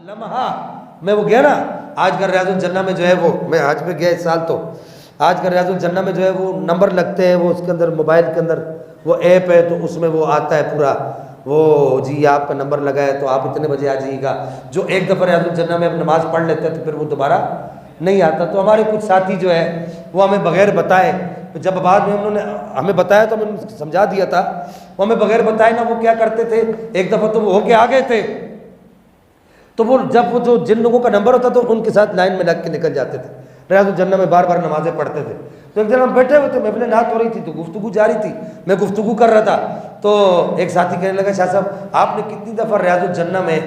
लम्हा मैं वो गया ना आज का रियाजुल जन्ना में जो है वो, मैं आज पे गया इस साल, तो आज का रियाजुल जन्ना में जो है वो नंबर लगते हैं, वो उसके अंदर मोबाइल के अंदर वो ऐप है, तो उसमें वो आता है पूरा वो जी आपका नंबर लगा है तो आप इतने बजे आ जाइएगा। जो एक दफ़ा रियाजुल जन्ना में अब नमाज़ पढ़ लेते हैं तो फिर वो दोबारा नहीं आता। तो हमारे कुछ साथी जो है वो हमें बग़ैर बताए, तो जब बाद में उन्होंने हमें बताया तो हमने समझा दिया था, वो हमें बग़ैर बताए ना वो क्या करते थे, एक दफ़ा तो वो होके आ गए थे, तो वो जब वो जो जिन लोगों का नंबर होता था उनके साथ लाइन में लग के निकल जाते थे, रियाजुल जन्ना में बार बार नमाज़ें पढ़ते थे। तो एक दिन हम बैठे हुए थे, महफिल नात हो रही थी, तो गुफ्तगू जारी थी, मैं गुफ्तगू कर रहा था, तो एक साथी कहने लगा शाह साहब आपने कितनी दफ़ा रियाजुल जन्ना में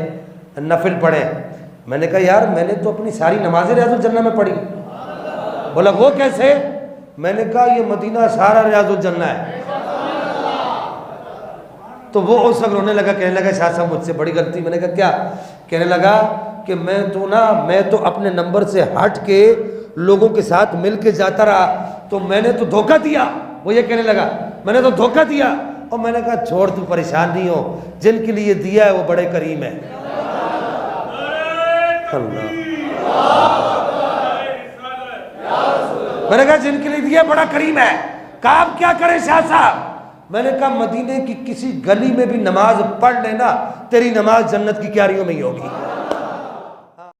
नफिल पढ़े? मैंने कहा यार मैंने तो अपनी सारी नमाजें रियाजुल जन्ना में पढ़ी। बोला वो कैसे? मैंने कहा ये मदीना सारा रियाजुल जन्ना है। तो वो उस वक्त रोने लगा, कहने लगा शाह साहब मुझसे बड़ी गलती। मैंने कहा क्या? कहने लगा कि मैं तो अपने नंबर से हट के लोगों के साथ मिल के जाता रहा, तो मैंने तो धोखा दिया। वो ये कहने लगा मैंने तो धोखा दिया। और मैंने कहा छोड़ तू परेशान नहीं हो, जिनके लिए दिया है वो बड़े करीम है। अल्लाह, मैंने कहा जिनके लिए दिया बड़ा करीम है। कहा आप क्या करें शाह साहब? मैंने कहा मदीने की किसी गली में भी नमाज पढ़ लेना, तेरी नमाज जन्नत की क्यारियों में ही होगी।